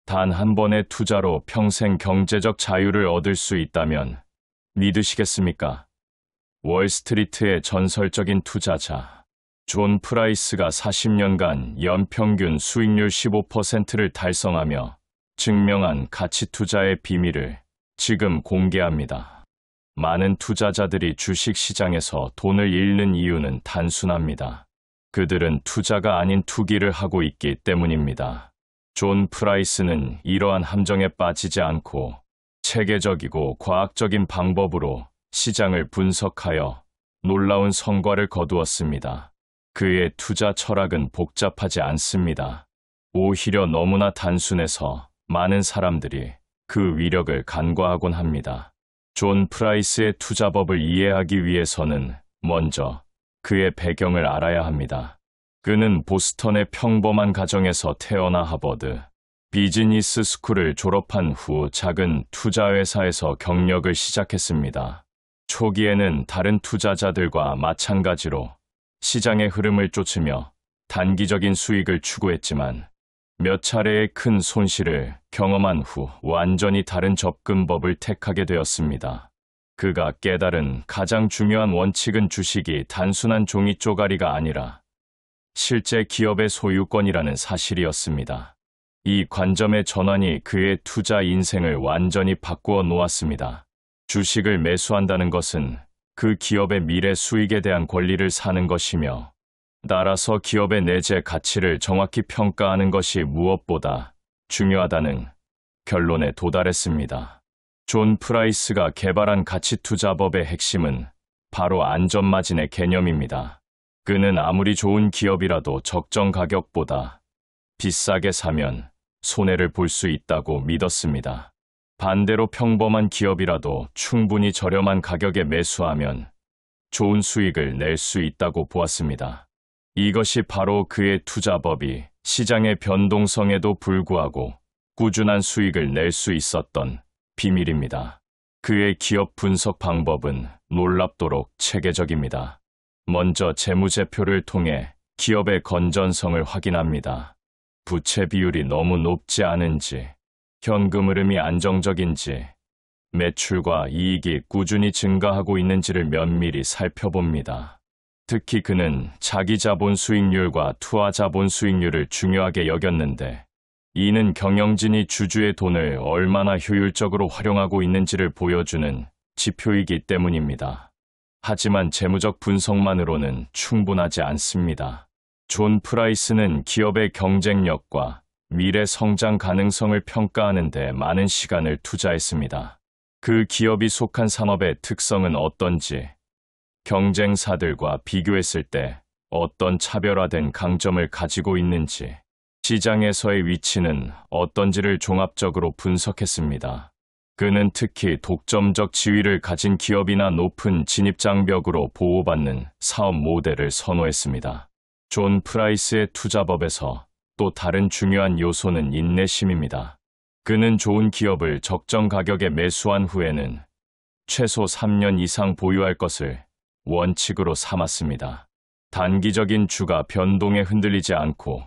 단 한 번의 투자로 평생 경제적 자유를 얻을 수 있다면 믿으시겠습니까? 월스트리트의 전설적인 투자자 존 프라이스가 40년간 연평균 수익률 15%를 달성하며 증명한 가치 투자의 비밀을 지금 공개합니다. 많은 투자자들이 주식시장에서 돈을 잃는 이유는 단순합니다. 그들은 투자가 아닌 투기를 하고 있기 때문입니다. 존 프라이스는 이러한 함정에 빠지지 않고 체계적이고 과학적인 방법으로 시장을 분석하여 놀라운 성과를 거두었습니다. 그의 투자 철학은 복잡하지 않습니다. 오히려 너무나 단순해서 많은 사람들이 그 위력을 간과하곤 합니다. 존 프라이스의 투자법을 이해하기 위해서는 먼저 그의 배경을 알아야 합니다. 그는 보스턴의 평범한 가정에서 태어나 하버드 비즈니스 스쿨을 졸업한 후 작은 투자회사에서 경력을 시작했습니다. 초기에는 다른 투자자들과 마찬가지로 시장의 흐름을 쫓으며 단기적인 수익을 추구했지만 몇 차례의 큰 손실을 경험한 후 완전히 다른 접근법을 택하게 되었습니다. 그가 깨달은 가장 중요한 원칙은 주식이 단순한 종이 쪼가리가 아니라 실제 기업의 소유권이라는 사실이었습니다. 이 관점의 전환이 그의 투자 인생을 완전히 바꾸어 놓았습니다. 주식을 매수한다는 것은 그 기업의 미래 수익에 대한 권리를 사는 것이며 따라서 기업의 내재 가치를 정확히 평가하는 것이 무엇보다 중요하다는 결론에 도달했습니다. 존 프라이스가 개발한 가치투자법의 핵심은 바로 안전마진의 개념입니다. 그는 아무리 좋은 기업이라도 적정 가격보다 비싸게 사면 손해를 볼 수 있다고 믿었습니다. 반대로 평범한 기업이라도 충분히 저렴한 가격에 매수하면 좋은 수익을 낼 수 있다고 보았습니다. 이것이 바로 그의 투자법이 시장의 변동성에도 불구하고 꾸준한 수익을 낼 수 있었던 비밀입니다. 그의 기업 분석 방법은 놀랍도록 체계적입니다. 먼저 재무제표를 통해 기업의 건전성을 확인합니다. 부채 비율이 너무 높지 않은지, 현금 흐름이 안정적인지, 매출과 이익이 꾸준히 증가하고 있는지를 면밀히 살펴봅니다. 특히 그는 자기 자본 수익률과 투하 자본 수익률을 중요하게 여겼는데, 이는 경영진이 주주의 돈을 얼마나 효율적으로 활용하고 있는지를 보여주는 지표이기 때문입니다. 하지만 재무적 분석만으로는 충분하지 않습니다. 존 프라이스는 기업의 경쟁력과 미래 성장 가능성을 평가하는 데 많은 시간을 투자했습니다. 그 기업이 속한 산업의 특성은 어떤지, 경쟁사들과 비교했을 때 어떤 차별화된 강점을 가지고 있는지, 시장에서의 위치는 어떤지를 종합적으로 분석했습니다. 그는 특히 독점적 지위를 가진 기업이나 높은 진입장벽으로 보호받는 사업 모델을 선호했습니다. 존 프라이스의 투자법에서 또 다른 중요한 요소는 인내심입니다. 그는 좋은 기업을 적정 가격에 매수한 후에는 최소 3년 이상 보유할 것을 원칙으로 삼았습니다. 단기적인 주가 변동에 흔들리지 않고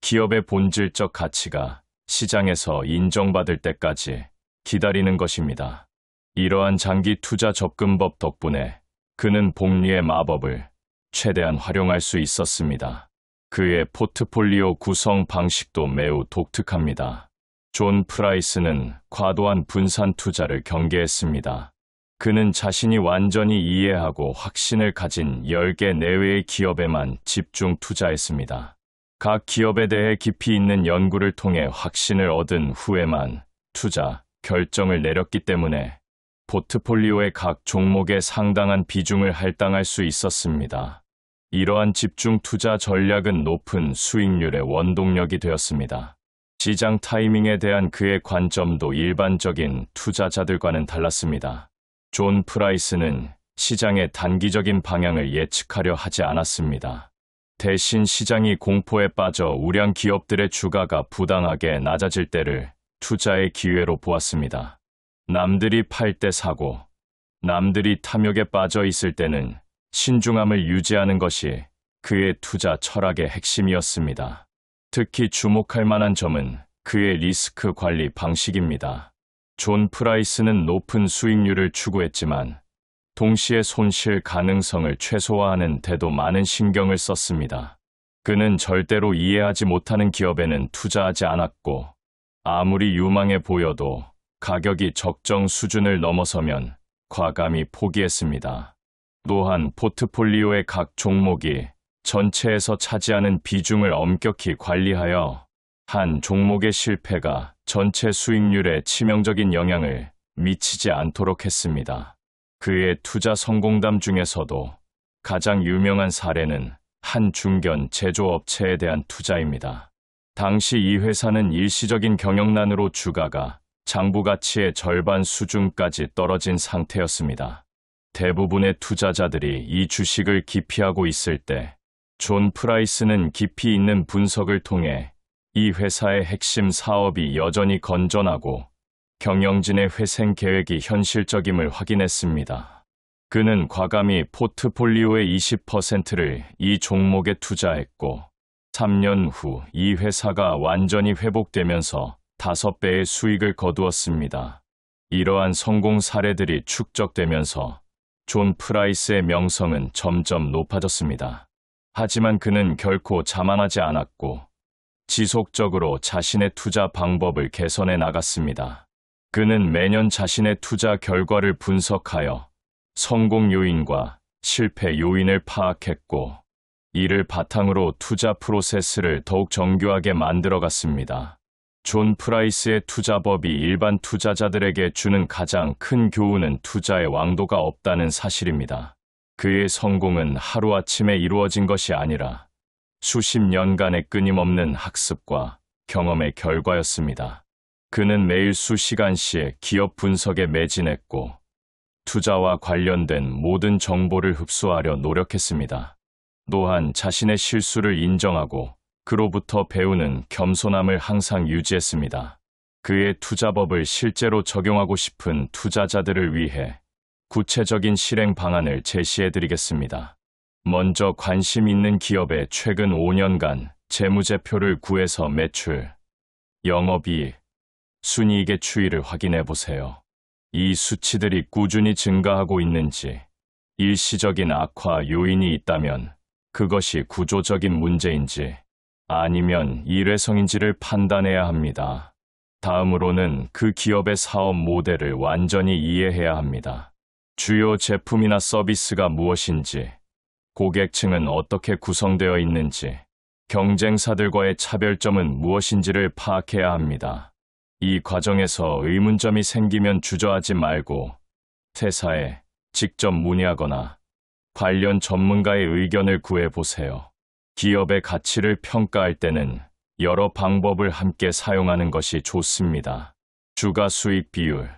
기업의 본질적 가치가 시장에서 인정받을 때까지 기다리는 것입니다. 이러한 장기 투자 접근법 덕분에 그는 복리의 마법을 최대한 활용할 수 있었습니다. 그의 포트폴리오 구성 방식도 매우 독특합니다. 존 프라이스는 과도한 분산 투자를 경계했습니다. 그는 자신이 완전히 이해하고 확신을 가진 10개 내외의 기업에만 집중 투자했습니다. 각 기업에 대해 깊이 있는 연구를 통해 확신을 얻은 후에만 투자 결정을 내렸기 때문에 포트폴리오의 각 종목에 상당한 비중을 할당할 수 있었습니다. 이러한 집중 투자 전략은 높은 수익률의 원동력이 되었습니다. 시장 타이밍에 대한 그의 관점도 일반적인 투자자들과는 달랐습니다. 존 프라이스는 시장의 단기적인 방향을 예측하려 하지 않았습니다. 대신 시장이 공포에 빠져 우량 기업들의 주가가 부당하게 낮아질 때를 투자의 기회로 보았습니다. 남들이 팔 때 사고, 남들이 탐욕에 빠져 있을 때는 신중함을 유지하는 것이 그의 투자 철학의 핵심이었습니다. 특히 주목할 만한 점은 그의 리스크 관리 방식입니다. 존 프라이스는 높은 수익률을 추구했지만 동시에 손실 가능성을 최소화하는 데도 많은 신경을 썼습니다. 그는 절대로 이해하지 못하는 기업에는 투자하지 않았고 아무리 유망해 보여도 가격이 적정 수준을 넘어서면 과감히 포기했습니다. 또한 포트폴리오의 각 종목이 전체에서 차지하는 비중을 엄격히 관리하여 한 종목의 실패가 전체 수익률에 치명적인 영향을 미치지 않도록 했습니다. 그의 투자 성공담 중에서도 가장 유명한 사례는 한 중견 제조업체에 대한 투자입니다. 당시 이 회사는 일시적인 경영난으로 주가가 장부 가치의 절반 수준까지 떨어진 상태였습니다. 대부분의 투자자들이 이 주식을 기피하고 있을 때 존 프라이스는 깊이 있는 분석을 통해 이 회사의 핵심 사업이 여전히 건전하고 경영진의 회생 계획이 현실적임을 확인했습니다. 그는 과감히 포트폴리오의 20%를 이 종목에 투자했고 3년 후 이 회사가 완전히 회복되면서 5배의 수익을 거두었습니다. 이러한 성공 사례들이 축적되면서 존 프라이스의 명성은 점점 높아졌습니다. 하지만 그는 결코 자만하지 않았고 지속적으로 자신의 투자 방법을 개선해 나갔습니다. 그는 매년 자신의 투자 결과를 분석하여 성공 요인과 실패 요인을 파악했고 이를 바탕으로 투자 프로세스를 더욱 정교하게 만들어갔습니다. 존 프라이스의 투자법이 일반 투자자들에게 주는 가장 큰 교훈은 투자의 왕도가 없다는 사실입니다. 그의 성공은 하루아침에 이루어진 것이 아니라 수십 년간의 끊임없는 학습과 경험의 결과였습니다. 그는 매일 수시간씩 기업 분석에 매진했고 투자와 관련된 모든 정보를 흡수하려 노력했습니다. 또한 자신의 실수를 인정하고 그로부터 배우는 겸손함을 항상 유지했습니다. 그의 투자법을 실제로 적용하고 싶은 투자자들을 위해 구체적인 실행 방안을 제시해드리겠습니다. 먼저 관심 있는 기업의 최근 5년간 재무제표를 구해서 매출, 영업이익, 순이익의 추이를 확인해 보세요. 이 수치들이 꾸준히 증가하고 있는지, 일시적인 악화 요인이 있다면 그것이 구조적인 문제인지 아니면 일회성인지를 판단해야 합니다. 다음으로는 그 기업의 사업 모델을 완전히 이해해야 합니다. 주요 제품이나 서비스가 무엇인지, 고객층은 어떻게 구성되어 있는지, 경쟁사들과의 차별점은 무엇인지를 파악해야 합니다. 이 과정에서 의문점이 생기면 주저하지 말고 퇴사에 직접 문의하거나 관련 전문가의 의견을 구해보세요. 기업의 가치를 평가할 때는 여러 방법을 함께 사용하는 것이 좋습니다. 주가 수익 비율,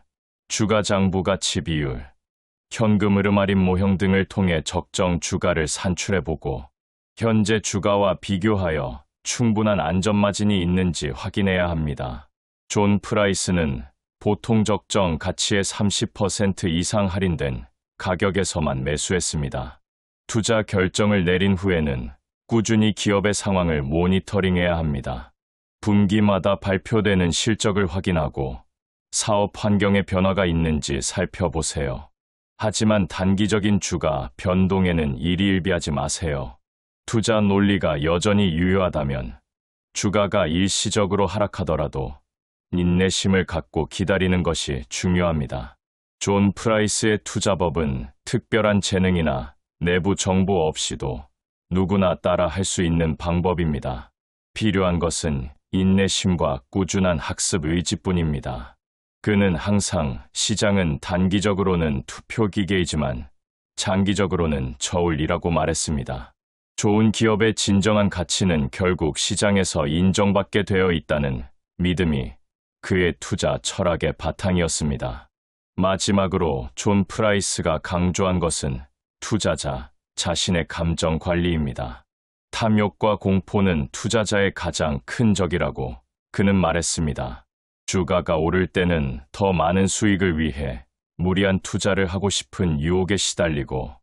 주가 장부 가치 비율, 현금 흐름 할인 모형 등을 통해 적정 주가를 산출해보고 현재 주가와 비교하여 충분한 안전마진이 있는지 확인해야 합니다. 존 프라이스는 보통 적정 가치의 30% 이상 할인된 가격에서만 매수했습니다. 투자 결정을 내린 후에는 꾸준히 기업의 상황을 모니터링해야 합니다. 분기마다 발표되는 실적을 확인하고 사업 환경에 변화가 있는지 살펴보세요. 하지만 단기적인 주가 변동에는 일희일비하지 마세요. 투자 논리가 여전히 유효하다면 주가가 일시적으로 하락하더라도 인내심을 갖고 기다리는 것이 중요합니다. 존 프라이스의 투자법은 특별한 재능이나 내부 정보 없이도 누구나 따라 할 수 있는 방법입니다. 필요한 것은 인내심과 꾸준한 학습 의지뿐입니다. 그는 항상 시장은 단기적으로는 투표기계이지만 장기적으로는 저울이라고 말했습니다. 좋은 기업의 진정한 가치는 결국 시장에서 인정받게 되어 있다는 믿음이 그의 투자 철학의 바탕이었습니다. 마지막으로 존 프라이스가 강조한 것은 투자자 자신의 감정 관리입니다. 탐욕과 공포는 투자자의 가장 큰 적이라고 그는 말했습니다. 주가가 오를 때는 더 많은 수익을 위해 무리한 투자를 하고 싶은 유혹에 시달리고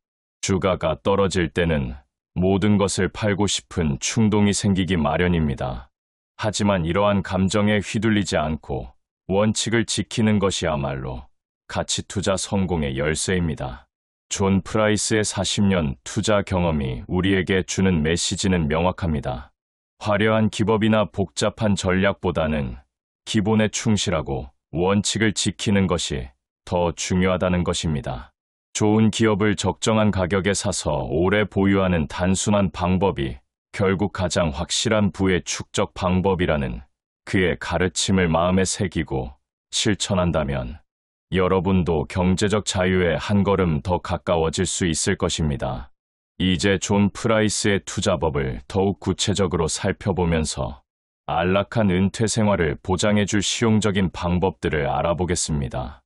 주가가 떨어질 때는 모든 것을 팔고 싶은 충동이 생기기 마련입니다. 하지만 이러한 감정에 휘둘리지 않고 원칙을 지키는 것이야말로 가치 투자 성공의 열쇠입니다. 존 프라이스의 40년 투자 경험이 우리에게 주는 메시지는 명확합니다. 화려한 기법이나 복잡한 전략보다는 기본에 충실하고 원칙을 지키는 것이 더 중요하다는 것입니다. 좋은 기업을 적정한 가격에 사서 오래 보유하는 단순한 방법이 결국 가장 확실한 부의 축적 방법이라는 그의 가르침을 마음에 새기고 실천한다면 여러분도 경제적 자유에 한 걸음 더 가까워질 수 있을 것입니다. 이제 존 프라이스의 투자법을 더욱 구체적으로 살펴보면서 안락한 은퇴 생활을 보장해줄 실용적인 방법들을 알아보겠습니다.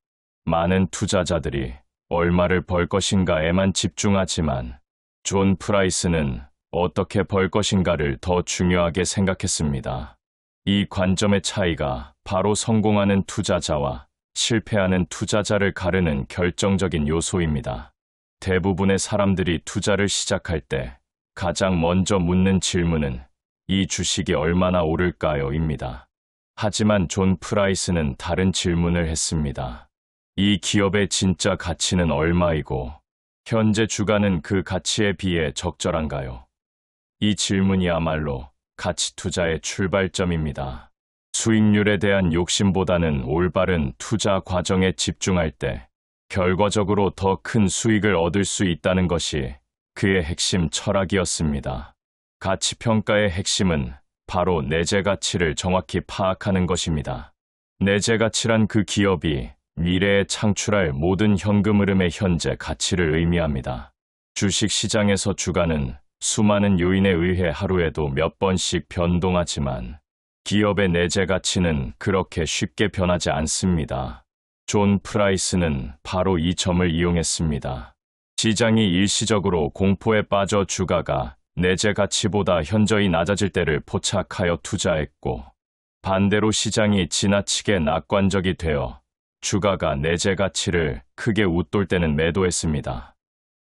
많은 투자자들이 얼마를 벌 것인가에만 집중하지만 존 프라이스는 어떻게 벌 것인가를 더 중요하게 생각했습니다. 이 관점의 차이가 바로 성공하는 투자자와 실패하는 투자자를 가르는 결정적인 요소입니다. 대부분의 사람들이 투자를 시작할 때 가장 먼저 묻는 질문은 이 주식이 얼마나 오를까요? 입니다. 하지만 존 프라이스는 다른 질문을 했습니다. 이 기업의 진짜 가치는 얼마이고 현재 주가는 그 가치에 비해 적절한가요? 이 질문이야말로 가치 투자의 출발점입니다. 수익률에 대한 욕심보다는 올바른 투자 과정에 집중할 때 결과적으로 더 큰 수익을 얻을 수 있다는 것이 그의 핵심 철학이었습니다. 가치 평가의 핵심은 바로 내재 가치를 정확히 파악하는 것입니다. 내재 가치란 그 기업이 미래에 창출할 모든 현금 흐름의 현재 가치를 의미합니다. 주식 시장에서 주가는 수많은 요인에 의해 하루에도 몇 번씩 변동하지만 기업의 내재 가치는 그렇게 쉽게 변하지 않습니다. 존 프라이스는 바로 이 점을 이용했습니다. 시장이 일시적으로 공포에 빠져 주가가 내재 가치보다 현저히 낮아질 때를 포착하여 투자했고, 반대로 시장이 지나치게 낙관적이 되어 주가가 내재 가치를 크게 웃돌 때는 매도했습니다.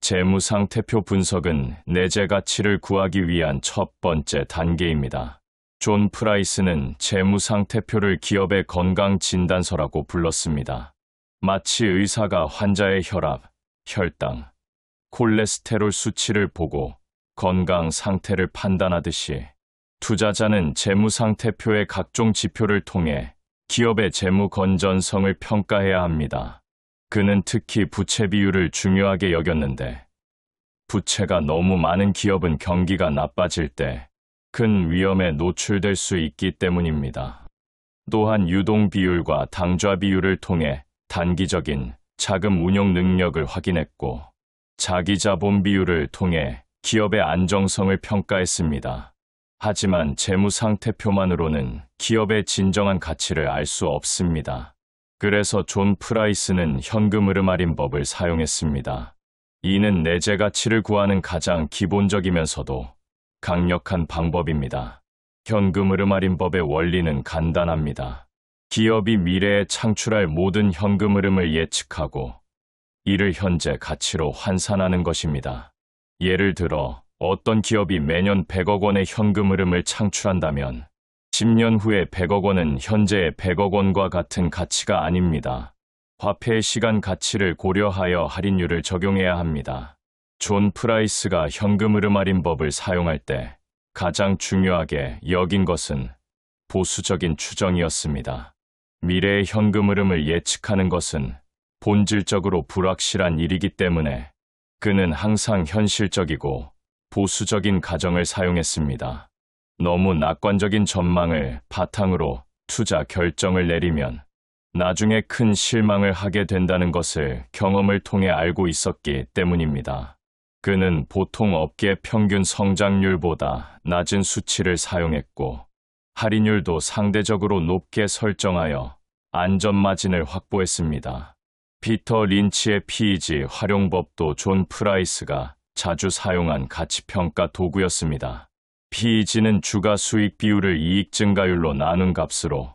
재무상태표 분석은 내재 가치를 구하기 위한 첫 번째 단계입니다. 존 프라이스는 재무상태표를 기업의 건강 진단서라고 불렀습니다. 마치 의사가 환자의 혈압, 혈당, 콜레스테롤 수치를 보고 건강 상태를 판단하듯이 투자자는 재무상태표의 각종 지표를 통해 기업의 재무 건전성을 평가해야 합니다. 그는 특히 부채 비율을 중요하게 여겼는데, 부채가 너무 많은 기업은 경기가 나빠질 때 큰 위험에 노출될 수 있기 때문입니다. 또한 유동 비율과 당좌 비율을 통해 단기적인 자금 운용 능력을 확인했고, 자기 자본 비율을 통해 기업의 안정성을 평가했습니다. 하지만 재무 상태표만으로는 기업의 진정한 가치를 알 수 없습니다. 그래서 존 프라이스는 현금 흐름 할인법을 사용했습니다. 이는 내재 가치를 구하는 가장 기본적이면서도 강력한 방법입니다. 현금 흐름 할인법의 원리는 간단합니다. 기업이 미래에 창출할 모든 현금 흐름을 예측하고 이를 현재 가치로 환산하는 것입니다. 예를 들어 어떤 기업이 매년 100억 원의 현금 흐름을 창출한다면 10년 후에 100억 원은 현재의 100억 원과 같은 가치가 아닙니다. 화폐의 시간 가치를 고려하여 할인율을 적용해야 합니다. 존 프라이스가 현금 흐름 할인법을 사용할 때 가장 중요하게 여긴 것은 보수적인 추정이었습니다. 미래의 현금 흐름을 예측하는 것은 본질적으로 불확실한 일이기 때문에 그는 항상 현실적이고 보수적인 가정을 사용했습니다. 너무 낙관적인 전망을 바탕으로 투자 결정을 내리면 나중에 큰 실망을 하게 된다는 것을 경험을 통해 알고 있었기 때문입니다. 그는 보통 업계 평균 성장률보다 낮은 수치를 사용했고, 할인율도 상대적으로 높게 설정하여 안전마진을 확보했습니다. 피터 린치의 PEG 활용법도 존 프라이스가 자주 사용한 가치평가 도구였습니다. PEG는 주가 수익 비율을 이익 증가율로 나눈 값으로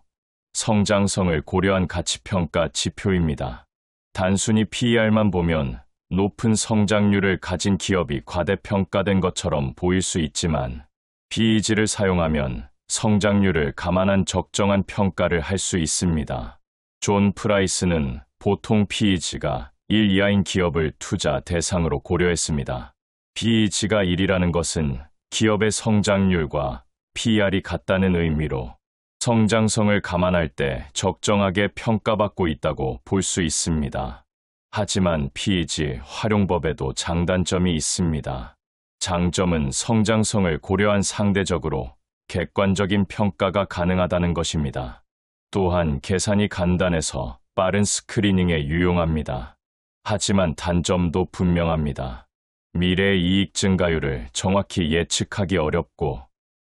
성장성을 고려한 가치평가 지표입니다. 단순히 PER만 보면 높은 성장률을 가진 기업이 과대평가된 것처럼 보일 수 있지만 PEG를 사용하면 성장률을 감안한 적정한 평가를 할 수 있습니다. 존 프라이스는 보통 PEG가 1 이하인 기업을 투자 대상으로 고려했습니다. PEG가 1이라는 것은 기업의 성장률과 PER이 같다는 의미로 성장성을 감안할 때 적정하게 평가받고 있다고 볼 수 있습니다. 하지만 PEG 활용법에도 장단점이 있습니다. 장점은 성장성을 고려한 상대적으로 객관적인 평가가 가능하다는 것입니다. 또한 계산이 간단해서 빠른 스크리닝에 유용합니다. 하지만 단점도 분명합니다. 미래의 이익 증가율을 정확히 예측하기 어렵고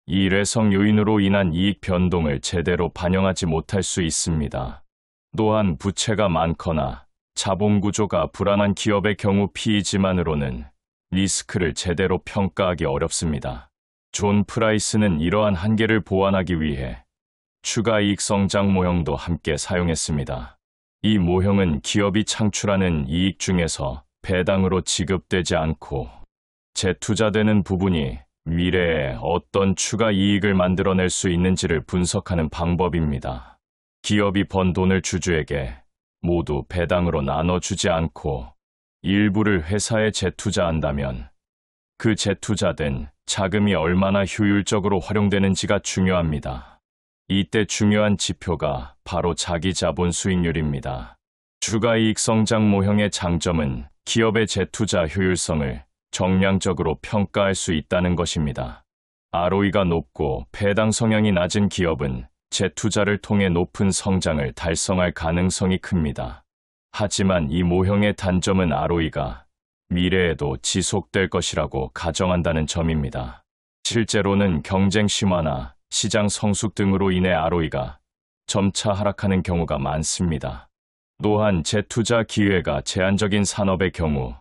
일회성 요인으로 인한 이익 변동을 제대로 반영하지 못할 수 있습니다. 또한 부채가 많거나 자본 구조가 불안한 기업의 경우 PEG만으로는 리스크를 제대로 평가하기 어렵습니다. 존 프라이스는 이러한 한계를 보완하기 위해 추가 이익 성장 모형도 함께 사용했습니다. 이 모형은 기업이 창출하는 이익 중에서 배당으로 지급되지 않고 재투자되는 부분이 미래에 어떤 추가 이익을 만들어낼 수 있는지를 분석하는 방법입니다. 기업이 번 돈을 주주에게 모두 배당으로 나눠주지 않고 일부를 회사에 재투자한다면 그 재투자된 자금이 얼마나 효율적으로 활용되는지가 중요합니다. 이때 중요한 지표가 바로 자기 자본 수익률입니다. 추가이익 성장 모형의 장점은 기업의 재투자 효율성을 정량적으로 평가할 수 있다는 것입니다. ROE가 높고 배당 성향이 낮은 기업은 재투자를 통해 높은 성장을 달성할 가능성이 큽니다. 하지만 이 모형의 단점은 ROE가 미래에도 지속될 것이라고 가정한다는 점입니다. 실제로는 경쟁 심화나 시장 성숙 등으로 인해 ROE가 점차 하락하는 경우가 많습니다. 또한 재투자 기회가 제한적인 산업의 경우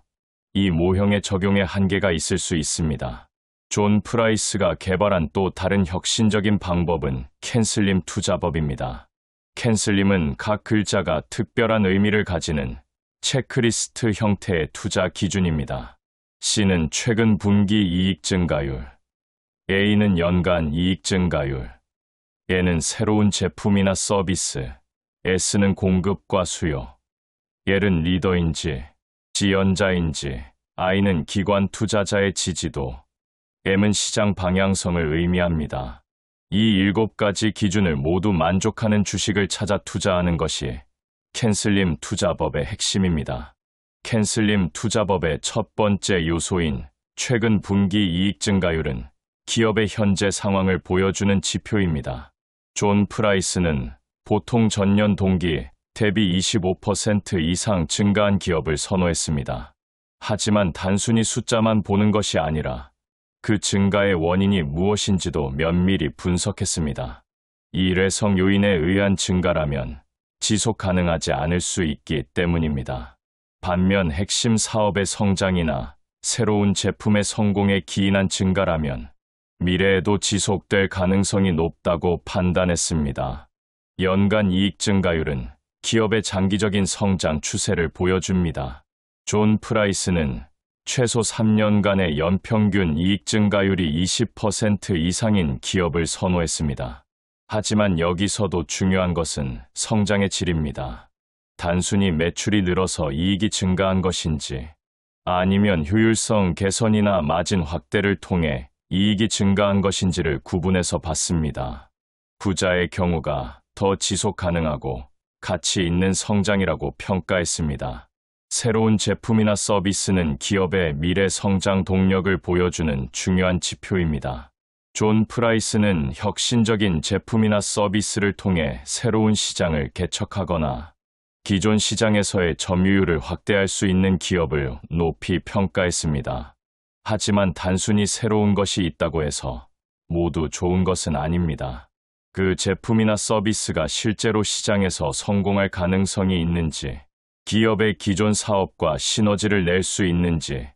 이 모형의 적용에 한계가 있을 수 있습니다. 존 프라이스가 개발한 또 다른 혁신적인 방법은 캔슬림 투자법입니다. 캔슬림은 각 글자가 특별한 의미를 가지는 체크리스트 형태의 투자 기준입니다. C는 최근 분기 이익 증가율, A는 연간 이익 증가율, N은 새로운 제품이나 서비스, S는 공급과 수요, L은 리더인지, 지연자인지, I는 기관 투자자의 지지도, M은 시장 방향성을 의미합니다. 이 7가지 기준을 모두 만족하는 주식을 찾아 투자하는 것이 캔슬림 투자법의 핵심입니다. 캔슬림 투자법의 첫 번째 요소인 최근 분기 이익 증가율은 기업의 현재 상황을 보여주는 지표입니다. 존 프라이스는 보통 전년 동기 대비 25% 이상 증가한 기업을 선호했습니다. 하지만 단순히 숫자만 보는 것이 아니라 그 증가의 원인이 무엇인지도 면밀히 분석했습니다. 일회성 요인에 의한 증가라면 지속 가능하지 않을 수 있기 때문입니다. 반면 핵심 사업의 성장이나 새로운 제품의 성공에 기인한 증가라면 미래에도 지속될 가능성이 높다고 판단했습니다. 연간 이익 증가율은 기업의 장기적인 성장 추세를 보여줍니다. 존 프라이스는 최소 3년간의 연평균 이익 증가율이 20% 이상인 기업을 선호했습니다. 하지만 여기서도 중요한 것은 성장의 질입니다. 단순히 매출이 늘어서 이익이 증가한 것인지 아니면 효율성 개선이나 마진 확대를 통해 이익이 증가한 것인지를 구분해서 봤습니다. 부자의 경우가 더 지속 가능하고 가치 있는 성장이라고 평가했습니다. 새로운 제품이나 서비스는 기업의 미래 성장 동력을 보여주는 중요한 지표입니다. 존 프라이스는 혁신적인 제품이나 서비스를 통해 새로운 시장을 개척하거나 기존 시장에서의 점유율을 확대할 수 있는 기업을 높이 평가했습니다. 하지만 단순히 새로운 것이 있다고 해서 모두 좋은 것은 아닙니다. 그 제품이나 서비스가 실제로 시장에서 성공할 가능성이 있는지, 기업의 기존 사업과 시너지를 낼 수 있는지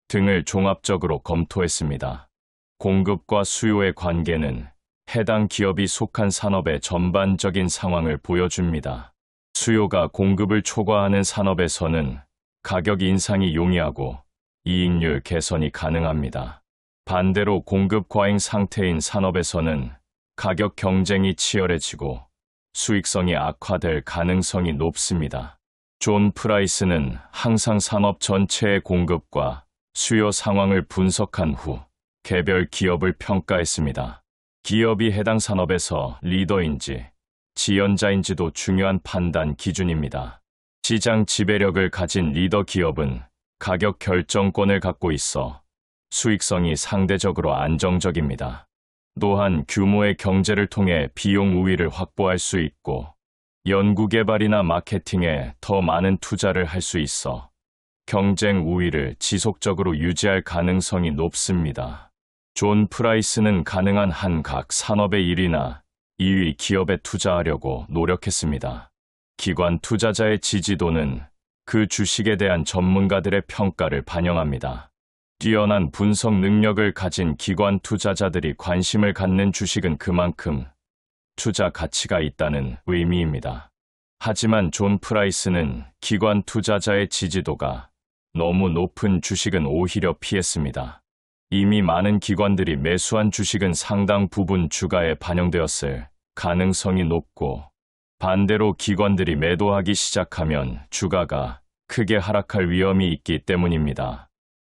등을 종합적으로 검토했습니다. 공급과 수요의 관계는 해당 기업이 속한 산업의 전반적인 상황을 보여줍니다. 수요가 공급을 초과하는 산업에서는 가격 인상이 용이하고 이익률 개선이 가능합니다. 반대로 공급 과잉 상태인 산업에서는 가격 경쟁이 치열해지고 수익성이 악화될 가능성이 높습니다. 존 프라이스는 항상 산업 전체의 공급과 수요 상황을 분석한 후 개별 기업을 평가했습니다. 기업이 해당 산업에서 리더인지 지연자인지도 중요한 판단 기준입니다. 시장 지배력을 가진 리더 기업은 가격 결정권을 갖고 있어 수익성이 상대적으로 안정적입니다. 또한 규모의 경제를 통해 비용 우위를 확보할 수 있고 연구개발이나 마케팅에 더 많은 투자를 할 수 있어 경쟁 우위를 지속적으로 유지할 가능성이 높습니다. 존 프라이스는 가능한 한 각 산업의 1위나 2위 기업에 투자하려고 노력했습니다. 기관 투자자의 지지도는 그 주식에 대한 전문가들의 평가를 반영합니다. 뛰어난 분석 능력을 가진 기관 투자자들이 관심을 갖는 주식은 그만큼 투자 가치가 있다는 의미입니다. 하지만 존 프라이스는 기관 투자자의 지지도가 너무 높은 주식은 오히려 피했습니다. 이미 많은 기관들이 매수한 주식은 상당 부분 주가에 반영되었을 가능성이 높고 반대로 기관들이 매도하기 시작하면 주가가 크게 하락할 위험이 있기 때문입니다.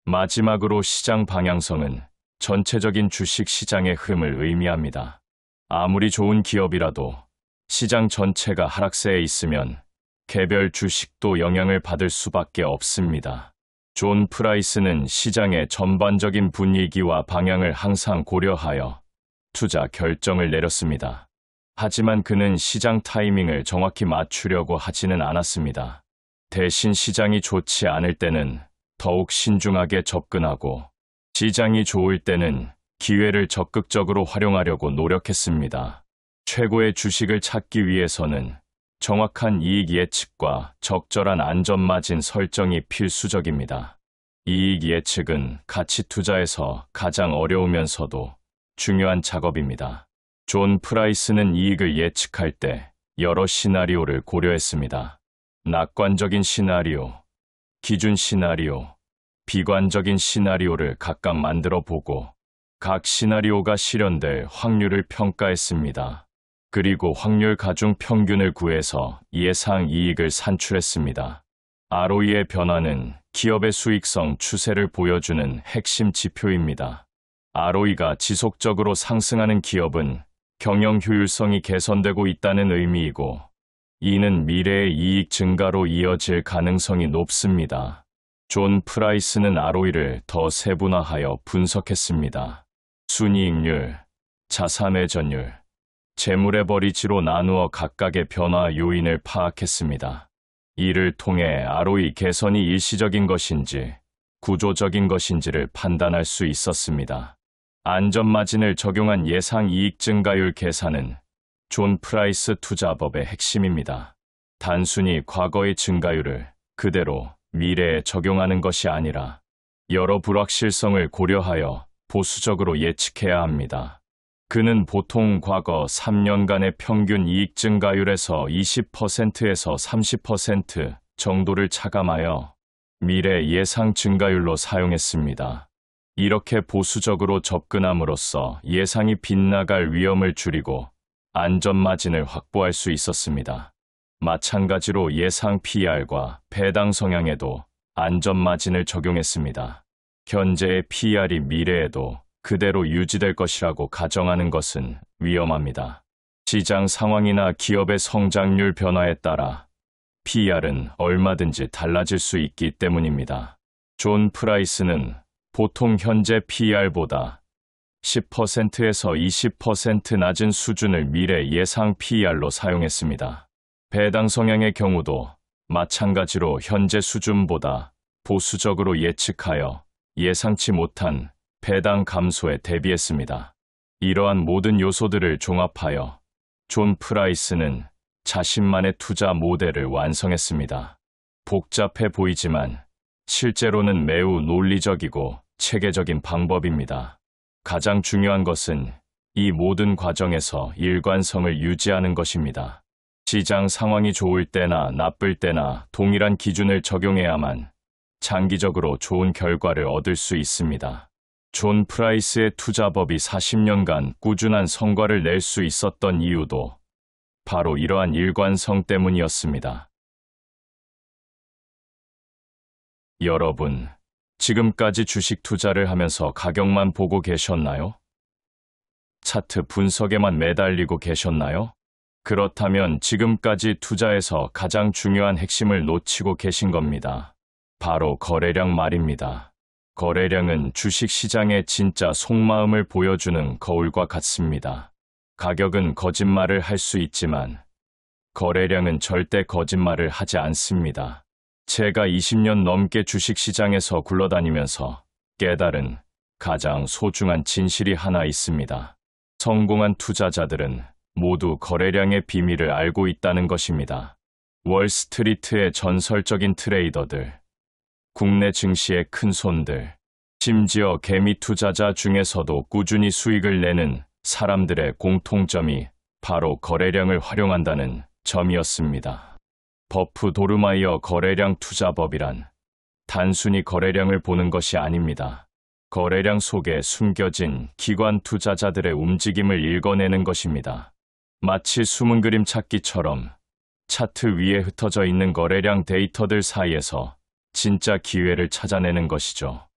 마지막으로 시장 방향성은 전체적인 주식 시장의 흐름을 의미합니다. 아무리 좋은 기업이라도 시장 전체가 하락세에 있으면 개별 주식도 영향을 받을 수밖에 없습니다. 존 프라이스는 시장의 전반적인 분위기와 방향을 항상 고려하여 투자 결정을 내렸습니다. 하지만 그는 시장 타이밍을 정확히 맞추려고 하지는 않았습니다. 대신 시장이 좋지 않을 때는 더욱 신중하게 접근하고 시장이 좋을 때는 기회를 적극적으로 활용하려고 노력했습니다. 최고의 주식을 찾기 위해서는 정확한 이익 예측과 적절한 안전마진 설정이 필수적입니다. 이익 예측은 가치 투자에서 가장 어려우면서도 중요한 작업입니다. 존 프라이스는 이익을 예측할 때 여러 시나리오를 고려했습니다. 낙관적인 시나리오, 기준 시나리오, 비관적인 시나리오를 각각 만들어 보고 각 시나리오가 실현될 확률을 평가했습니다. 그리고 확률 가중 평균을 구해서 예상 이익을 산출했습니다. ROE의 변화는 기업의 수익성 추세를 보여주는 핵심 지표입니다. ROE가 지속적으로 상승하는 기업은 경영 효율성이 개선되고 있다는 의미이고 이는 미래의 이익 증가로 이어질 가능성이 높습니다. 존 프라이스는 ROE를 더 세분화하여 분석했습니다. 순이익률, 자산회전율, 재물의 버리지로 나누어 각각의 변화 요인을 파악했습니다. 이를 통해 ROE 개선이 일시적인 것인지 구조적인 것인지를 판단할 수 있었습니다. 안전마진을 적용한 예상 이익 증가율 계산은 존 프라이스 투자법의 핵심입니다. 단순히 과거의 증가율을 그대로 미래에 적용하는 것이 아니라 여러 불확실성을 고려하여 보수적으로 예측해야 합니다. 그는 보통 과거 3년간의 평균 이익 증가율에서 20%에서 30% 정도를 차감하여 미래 예상 증가율로 사용했습니다. 이렇게 보수적으로 접근함으로써 예상이 빗나갈 위험을 줄이고 안전마진을 확보할 수 있었습니다. 마찬가지로 예상 PER과 배당 성향에도 안전마진을 적용했습니다. 현재의 PER이 미래에도 그대로 유지될 것이라고 가정하는 것은 위험합니다. 시장 상황이나 기업의 성장률 변화에 따라 PER은 얼마든지 달라질 수 있기 때문입니다. 존 프라이스는 보통 현재 PER보다 10%에서 20% 낮은 수준을 미래 예상 PER로 사용했습니다. 배당 성향의 경우도 마찬가지로 현재 수준보다 보수적으로 예측하여 예상치 못한 배당 감소에 대비했습니다. 이러한 모든 요소들을 종합하여 존 프라이스는 자신만의 투자 모델을 완성했습니다. 복잡해 보이지만 실제로는 매우 논리적이고 체계적인 방법입니다. 가장 중요한 것은 이 모든 과정에서 일관성을 유지하는 것입니다. 시장 상황이 좋을 때나 나쁠 때나 동일한 기준을 적용해야만 장기적으로 좋은 결과를 얻을 수 있습니다. 존 프라이스의 투자법이 40년간 꾸준한 성과를 낼 수 있었던 이유도 바로 이러한 일관성 때문이었습니다. 여러분, 지금까지 주식 투자를 하면서 가격만 보고 계셨나요? 차트 분석에만 매달리고 계셨나요? 그렇다면 지금까지 투자에서 가장 중요한 핵심을 놓치고 계신 겁니다. 바로 거래량 말입니다. 거래량은 주식시장의 진짜 속마음을 보여주는 거울과 같습니다. 가격은 거짓말을 할 수 있지만 거래량은 절대 거짓말을 하지 않습니다. 제가 20년 넘게 주식시장에서 굴러다니면서 깨달은 가장 소중한 진실이 하나 있습니다. 성공한 투자자들은 모두 거래량의 비밀을 알고 있다는 것입니다. 월스트리트의 전설적인 트레이더들, 국내 증시의 큰손들, 심지어 개미 투자자 중에서도 꾸준히 수익을 내는 사람들의 공통점이 바로 거래량을 활용한다는 점이었습니다. 버프 도르마이어 거래량 투자법이란 단순히 거래량을 보는 것이 아닙니다. 거래량 속에 숨겨진 기관 투자자들의 움직임을 읽어내는 것입니다. 마치 숨은 그림 찾기처럼 차트 위에 흩어져 있는 거래량 데이터들 사이에서 진짜 기회를 찾아내는 것이죠.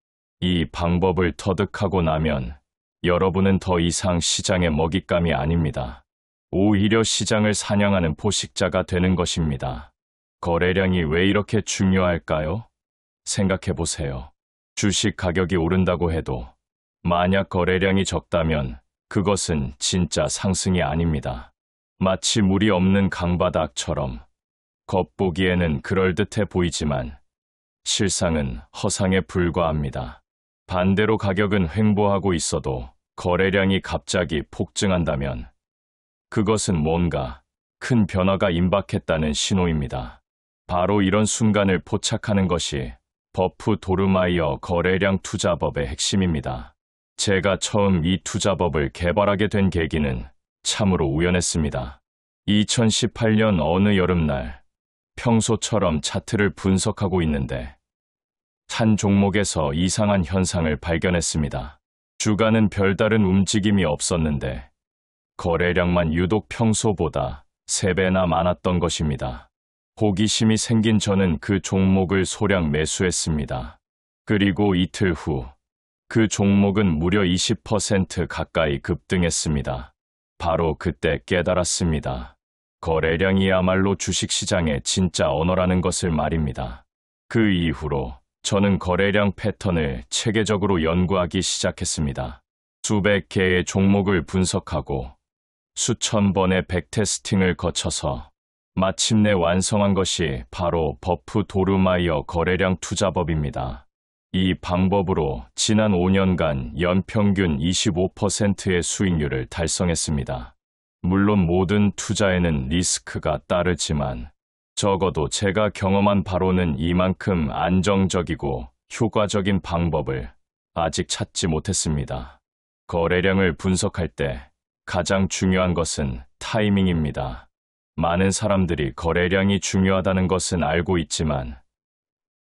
이 방법을 터득하고 나면 여러분은 더 이상 시장의 먹잇감이 아닙니다. 오히려 시장을 사냥하는 포식자가 되는 것입니다. 거래량이 왜 이렇게 중요할까요? 생각해 보세요. 주식 가격이 오른다고 해도 만약 거래량이 적다면 그것은 진짜 상승이 아닙니다. 마치 물이 없는 강바닥처럼 겉보기에는 그럴듯해 보이지만 실상은 허상에 불과합니다. 반대로 가격은 횡보하고 있어도 거래량이 갑자기 폭증한다면 그것은 뭔가 큰 변화가 임박했다는 신호입니다. 바로 이런 순간을 포착하는 것이 버프 도르마이어 거래량 투자법의 핵심입니다. 제가 처음 이 투자법을 개발하게 된 계기는 참으로 우연했습니다. 2018년 어느 여름날 평소처럼 차트를 분석하고 있는데 한 종목에서 이상한 현상을 발견했습니다. 주가는 별다른 움직임이 없었는데 거래량만 유독 평소보다 3배나 많았던 것입니다. 호기심이 생긴 저는 그 종목을 소량 매수했습니다. 그리고 이틀 후 그 종목은 무려 20% 가까이 급등했습니다. 바로 그때 깨달았습니다. 거래량이야말로 주식시장의 진짜 언어라는 것을 말입니다. 그 이후로 저는 거래량 패턴을 체계적으로 연구하기 시작했습니다. 수백 개의 종목을 분석하고 수천 번의 백테스팅을 거쳐서 마침내 완성한 것이 바로 버프 도르마이어 거래량 투자법입니다. 이 방법으로 지난 5년간 연평균 25%의 수익률을 달성했습니다. 물론 모든 투자에는 리스크가 따르지만 적어도 제가 경험한 바로는 이만큼 안정적이고 효과적인 방법을 아직 찾지 못했습니다. 거래량을 분석할 때 가장 중요한 것은 타이밍입니다. 많은 사람들이 거래량이 중요하다는 것은 알고 있지만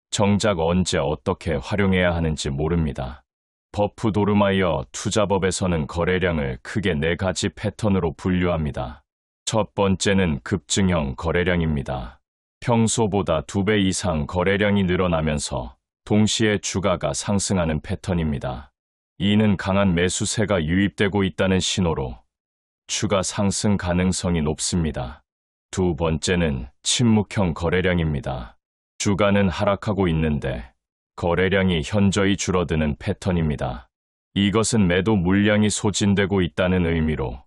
정작 언제 어떻게 활용해야 하는지 모릅니다. 버프 도르마이어 투자법에서는 거래량을 크게 4가지 패턴으로 분류합니다. 첫 번째는 급증형 거래량입니다. 평소보다 2배 이상 거래량이 늘어나면서 동시에 주가가 상승하는 패턴입니다. 이는 강한 매수세가 유입되고 있다는 신호로 추가 상승 가능성이 높습니다. 두 번째는 침묵형 거래량입니다. 주가는 하락하고 있는데 거래량이 현저히 줄어드는 패턴입니다. 이것은 매도 물량이 소진되고 있다는 의미로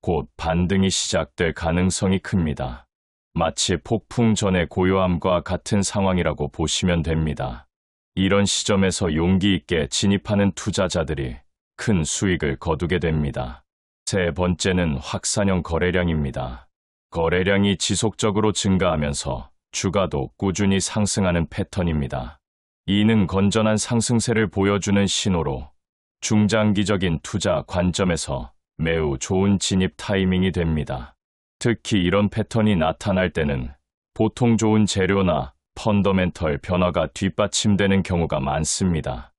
곧 반등이 시작될 가능성이 큽니다. 마치 폭풍 전의 고요함과 같은 상황이라고 보시면 됩니다. 이런 시점에서 용기 있게 진입하는 투자자들이 큰 수익을 거두게 됩니다. 세 번째는 확산형 거래량입니다. 거래량이 지속적으로 증가하면서 주가도 꾸준히 상승하는 패턴입니다. 이는 건전한 상승세를 보여주는 신호로 중장기적인 투자 관점에서 매우 좋은 진입 타이밍이 됩니다. 특히 이런 패턴이 나타날 때는 보통 좋은 재료나 펀더멘털 변화가 뒷받침되는 경우가 많습니다.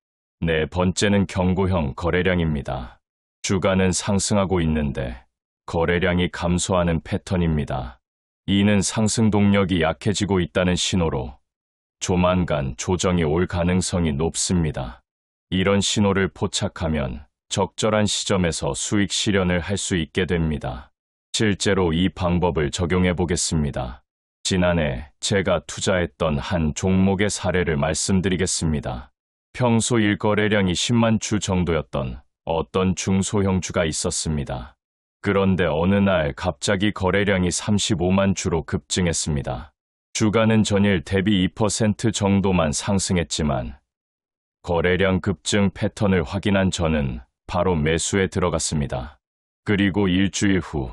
네 번째는 경고형 거래량입니다. 주가는 상승하고 있는데 거래량이 감소하는 패턴입니다. 이는 상승 동력이 약해지고 있다는 신호로 조만간 조정이 올 가능성이 높습니다. 이런 신호를 포착하면 적절한 시점에서 수익 실현을 할 수 있게 됩니다. 실제로 이 방법을 적용해 보겠습니다. 지난해 제가 투자했던 한 종목의 사례를 말씀드리겠습니다. 평소 일거래량이 10만 주 정도였던 어떤 중소형 주가 있었습니다. 그런데 어느 날 갑자기 거래량이 35만 주로 급증했습니다. 주가는 전일 대비 2% 정도만 상승했지만 거래량 급증 패턴을 확인한 저는 바로 매수에 들어갔습니다. 그리고 일주일 후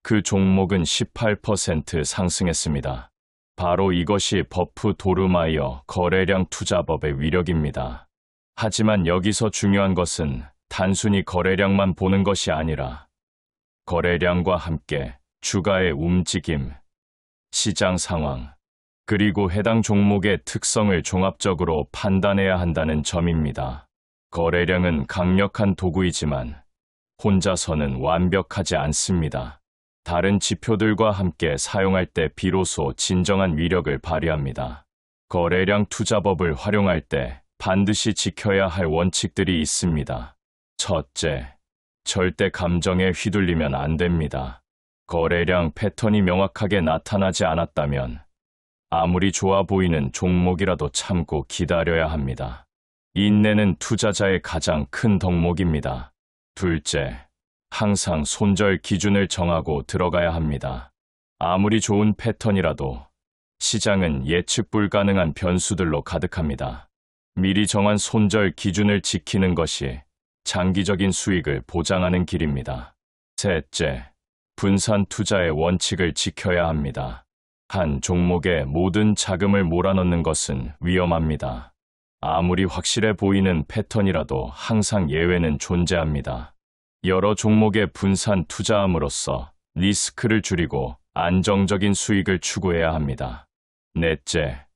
그 종목은 18% 상승했습니다. 바로 이것이 버프 도르마이어 거래량 투자법의 위력입니다. 하지만 여기서 중요한 것은 단순히 거래량만 보는 것이 아니라 거래량과 함께 주가의 움직임, 시장 상황, 그리고 해당 종목의 특성을 종합적으로 판단해야 한다는 점입니다. 거래량은 강력한 도구이지만 혼자서는 완벽하지 않습니다. 다른 지표들과 함께 사용할 때 비로소 진정한 위력을 발휘합니다. 거래량 투자법을 활용할 때 반드시 지켜야 할 원칙들이 있습니다. 첫째, 절대 감정에 휘둘리면 안 됩니다. 거래량 패턴이 명확하게 나타나지 않았다면 아무리 좋아 보이는 종목이라도 참고 기다려야 합니다. 인내는 투자자의 가장 큰 덕목입니다. 둘째, 항상 손절 기준을 정하고 들어가야 합니다. 아무리 좋은 패턴이라도 시장은 예측 불가능한 변수들로 가득합니다. 미리 정한 손절 기준을 지키는 것이 장기적인 수익을 보장하는 길입니다. 셋째, 분산 투자의 원칙을 지켜야 합니다. 한 종목에 모든 자금을 몰아넣는 것은 위험합니다. 아무리 확실해 보이는 패턴이라도 항상 예외는 존재합니다. 여러 종목에 분산 투자함으로써 리스크를 줄이고 안정적인 수익을 추구해야 합니다. 넷째,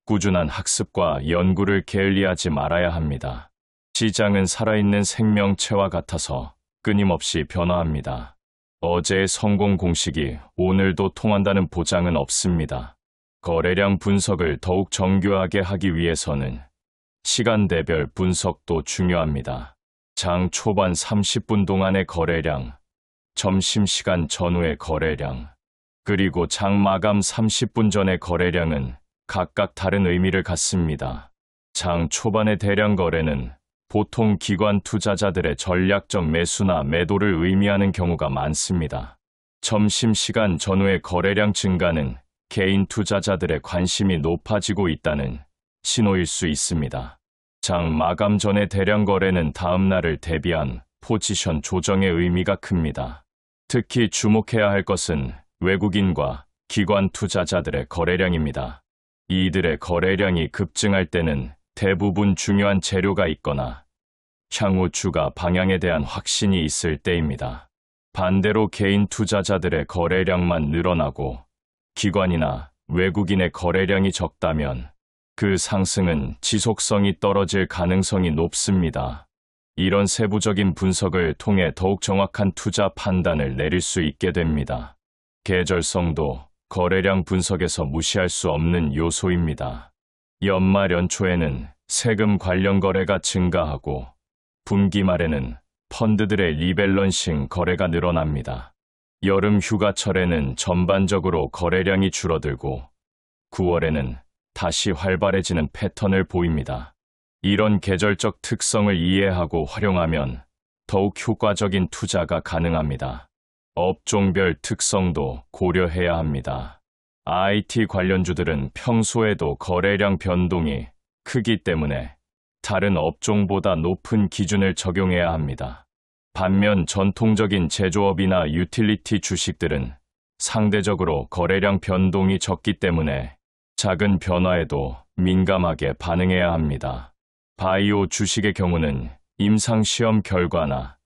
꾸준한 학습과 연구를 게을리하지 말아야 합니다. 시장은 살아있는 생명체와 같아서 끊임없이 변화합니다. 어제의 성공 공식이 오늘도 통한다는 보장은 없습니다. 거래량 분석을 더욱 정교하게 하기 위해서는 시간대별 분석도 중요합니다. 장 초반 30분 동안의 거래량, 점심시간 전후의 거래량, 그리고 장 마감 30분 전의 거래량은 각각 다른 의미를 갖습니다. 장 초반의 대량 거래는 보통 기관 투자자들의 전략적 매수나 매도를 의미하는 경우가 많습니다. 점심시간 전후의 거래량 증가는 개인 투자자들의 관심이 높아지고 있다는 신호일 수 있습니다. 장 마감 전의 대량 거래는 다음 날을 대비한 포지션 조정의 의미가 큽니다. 특히 주목해야 할 것은 외국인과 기관 투자자들의 거래량입니다. 이들의 거래량이 급증할 때는 대부분 중요한 재료가 있거나 향후 주가 방향에 대한 확신이 있을 때입니다. 반대로 개인 투자자들의 거래량만 늘어나고 기관이나 외국인의 거래량이 적다면 그 상승은 지속성이 떨어질 가능성이 높습니다. 이런 세부적인 분석을 통해 더욱 정확한 투자 판단을 내릴 수 있게 됩니다. 계절성도 거래량 분석에서 무시할 수 없는 요소입니다. 연말 연초에는 세금 관련 거래가 증가하고 분기 말에는 펀드들의 리밸런싱 거래가 늘어납니다. 여름 휴가철에는 전반적으로 거래량이 줄어들고 9월에는 다시 활발해지는 패턴을 보입니다. 이런 계절적 특성을 이해하고 활용하면 더욱 효과적인 투자가 가능합니다. 업종별 특성도 고려해야 합니다. IT 관련주들은 평소에도 거래량 변동이 크기 때문에 다른 업종보다 높은 기준을 적용해야 합니다. 반면 전통적인 제조업이나 유틸리티 주식들은 상대적으로 거래량 변동이 적기 때문에 작은 변화에도 민감하게 반응해야 합니다. 바이오 주식의 경우는 임상시험 결과나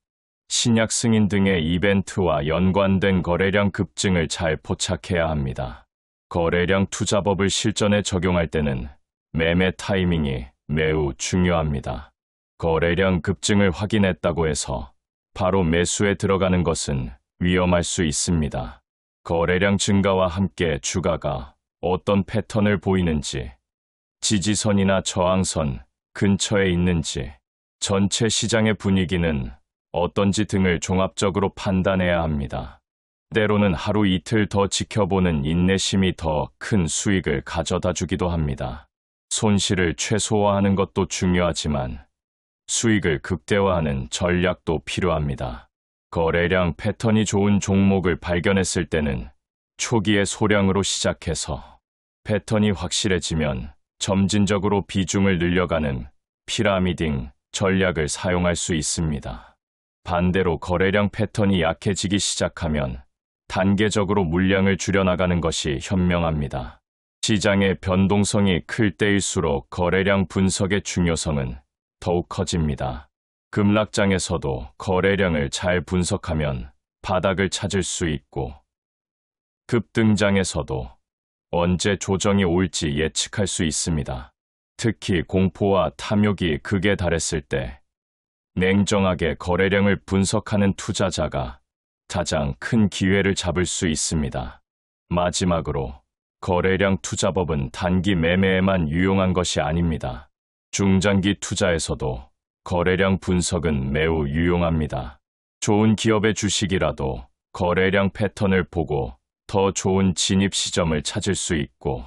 신약 승인 등의 이벤트와 연관된 거래량 급증을 잘 포착해야 합니다. 거래량 투자법을 실전에 적용할 때는 매매 타이밍이 매우 중요합니다. 거래량 급증을 확인했다고 해서 바로 매수에 들어가는 것은 위험할 수 있습니다. 거래량 증가와 함께 주가가 어떤 패턴을 보이는지, 지지선이나 저항선 근처에 있는지, 전체 시장의 분위기는 어떤지 등을 종합적으로 판단해야 합니다. 때로는 하루 이틀 더 지켜보는 인내심이 더 큰 수익을 가져다 주기도 합니다. 손실을 최소화하는 것도 중요하지만 수익을 극대화하는 전략도 필요합니다. 거래량 패턴이 좋은 종목을 발견했을 때는 초기에 소량으로 시작해서 패턴이 확실해지면 점진적으로 비중을 늘려가는 피라미딩 전략을 사용할 수 있습니다. 반대로 거래량 패턴이 약해지기 시작하면 단계적으로 물량을 줄여나가는 것이 현명합니다. 시장의 변동성이 클 때일수록 거래량 분석의 중요성은 더욱 커집니다. 급락장에서도 거래량을 잘 분석하면 바닥을 찾을 수 있고, 급등장에서도 언제 조정이 올지 예측할 수 있습니다. 특히 공포와 탐욕이 극에 달했을 때 냉정하게 거래량을 분석하는 투자자가 가장 큰 기회를 잡을 수 있습니다. 마지막으로 거래량 투자법은 단기 매매에만 유용한 것이 아닙니다. 중장기 투자에서도 거래량 분석은 매우 유용합니다. 좋은 기업의 주식이라도 거래량 패턴을 보고 더 좋은 진입 시점을 찾을 수 있고,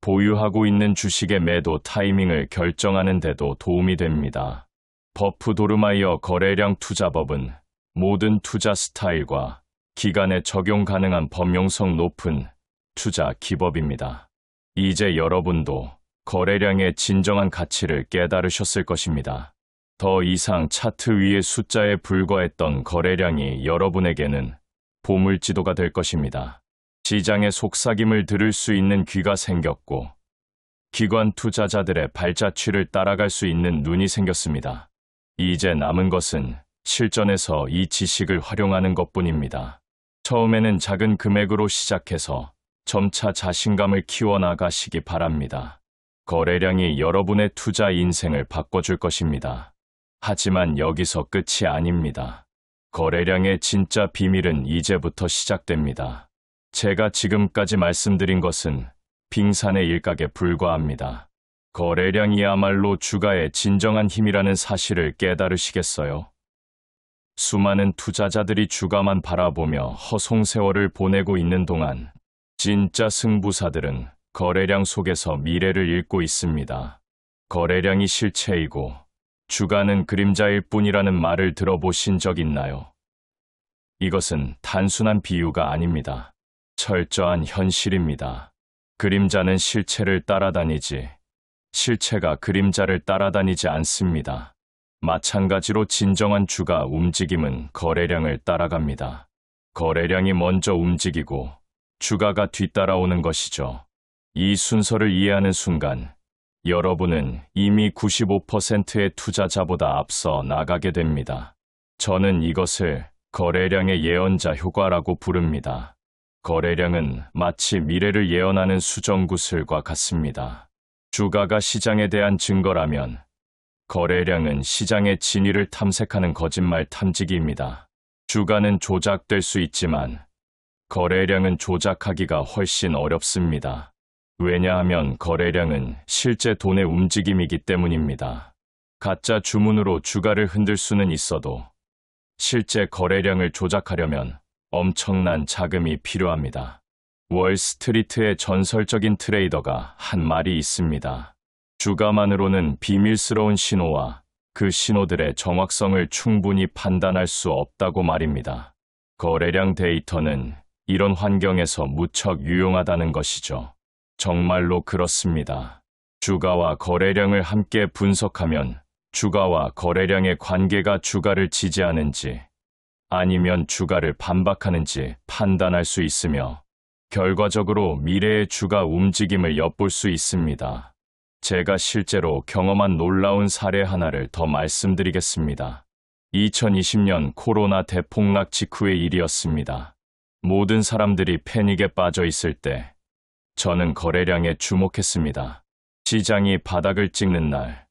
보유하고 있는 주식의 매도 타이밍을 결정하는 데도 도움이 됩니다. 버프 도르마이어 거래량 투자법은 모든 투자 스타일과 기간에 적용 가능한 범용성 높은 투자 기법입니다. 이제 여러분도 거래량의 진정한 가치를 깨달으셨을 것입니다. 더 이상 차트 위의 숫자에 불과했던 거래량이 여러분에게는 보물지도가 될 것입니다. 시장의 속삭임을 들을 수 있는 귀가 생겼고, 기관 투자자들의 발자취를 따라갈 수 있는 눈이 생겼습니다. 이제 남은 것은 실전에서 이 지식을 활용하는 것뿐입니다. 처음에는 작은 금액으로 시작해서 점차 자신감을 키워나가시기 바랍니다. 거래량이 여러분의 투자 인생을 바꿔줄 것입니다. 하지만 여기서 끝이 아닙니다. 거래량의 진짜 비밀은 이제부터 시작됩니다. 제가 지금까지 말씀드린 것은 빙산의 일각에 불과합니다. 거래량이야말로 주가의 진정한 힘이라는 사실을 깨달으시겠어요? 수많은 투자자들이 주가만 바라보며 허송세월을 보내고 있는 동안 진짜 승부사들은 거래량 속에서 미래를 읽고 있습니다. 거래량이 실체이고 주가는 그림자일 뿐이라는 말을 들어보신 적 있나요? 이것은 단순한 비유가 아닙니다. 철저한 현실입니다. 그림자는 실체를 따라다니지, 실체가 그림자를 따라다니지 않습니다. 마찬가지로 진정한 주가 움직임은 거래량을 따라갑니다. 거래량이 먼저 움직이고 주가가 뒤따라오는 것이죠. 이 순서를 이해하는 순간 여러분은 이미 95%의 투자자보다 앞서 나가게 됩니다. 저는 이것을 거래량의 예언자 효과라고 부릅니다. 거래량은 마치 미래를 예언하는 수정구슬과 같습니다. 주가가 시장에 대한 증거라면 거래량은 시장의 진위를 탐색하는 거짓말 탐지기입니다. 주가는 조작될 수 있지만 거래량은 조작하기가 훨씬 어렵습니다. 왜냐하면 거래량은 실제 돈의 움직임이기 때문입니다. 가짜 주문으로 주가를 흔들 수는 있어도 실제 거래량을 조작하려면 엄청난 자금이 필요합니다. 월스트리트의 전설적인 트레이더가 한 말이 있습니다. 주가만으로는 비밀스러운 신호와 그 신호들의 정확성을 충분히 판단할 수 없다고 말입니다. 거래량 데이터는 이런 환경에서 무척 유용하다는 것이죠. 정말로 그렇습니다. 주가와 거래량을 함께 분석하면 주가와 거래량의 관계가 주가를 지지하는지 아니면 주가를 반박하는지 판단할 수 있으며 결과적으로 미래의 주가 움직임을 엿볼 수 있습니다. 제가 실제로 경험한 놀라운 사례 하나를 더 말씀드리겠습니다. 2020년 코로나 대폭락 직후의 일이었습니다. 모든 사람들이 패닉에 빠져 있을 때 저는 거래량에 주목했습니다. 시장이 바닥을 찍는 날,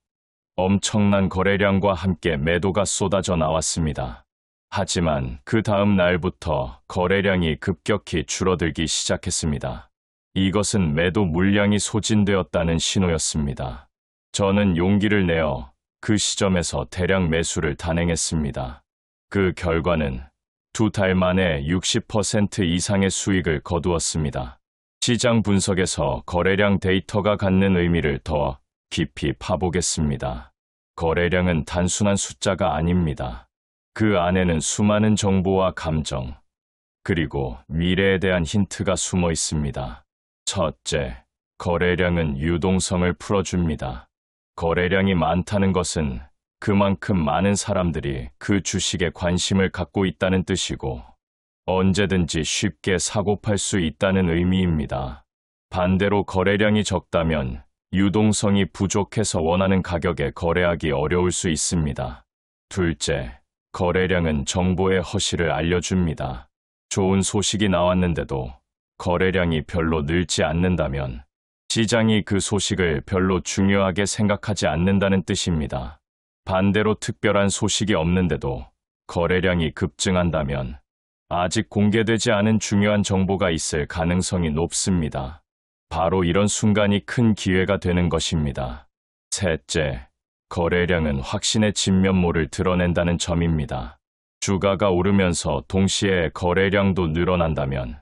엄청난 거래량과 함께 매도가 쏟아져 나왔습니다. 하지만 그 다음 날부터 거래량이 급격히 줄어들기 시작했습니다. 이것은 매도 물량이 소진되었다는 신호였습니다. 저는 용기를 내어 그 시점에서 대량 매수를 단행했습니다. 그 결과는 2달 만에 60% 이상의 수익을 거두었습니다. 시장 분석에서 거래량 데이터가 갖는 의미를 더 깊이 파보겠습니다. 거래량은 단순한 숫자가 아닙니다. 그 안에는 수많은 정보와 감정, 그리고 미래에 대한 힌트가 숨어 있습니다. 첫째, 거래량은 유동성을 풀어줍니다. 거래량이 많다는 것은 그만큼 많은 사람들이 그 주식에 관심을 갖고 있다는 뜻이고, 언제든지 쉽게 사고 팔 수 있다는 의미입니다. 반대로 거래량이 적다면 유동성이 부족해서 원하는 가격에 거래하기 어려울 수 있습니다. 둘째, 거래량은 정보의 허실을 알려줍니다. 좋은 소식이 나왔는데도 거래량이 별로 늘지 않는다면 시장이 그 소식을 별로 중요하게 생각하지 않는다는 뜻입니다. 반대로 특별한 소식이 없는데도 거래량이 급증한다면 아직 공개되지 않은 중요한 정보가 있을 가능성이 높습니다. 바로 이런 순간이 큰 기회가 되는 것입니다. 셋째, 거래량은 확신의 진면모를 드러낸다는 점입니다. 주가가 오르면서 동시에 거래량도 늘어난다면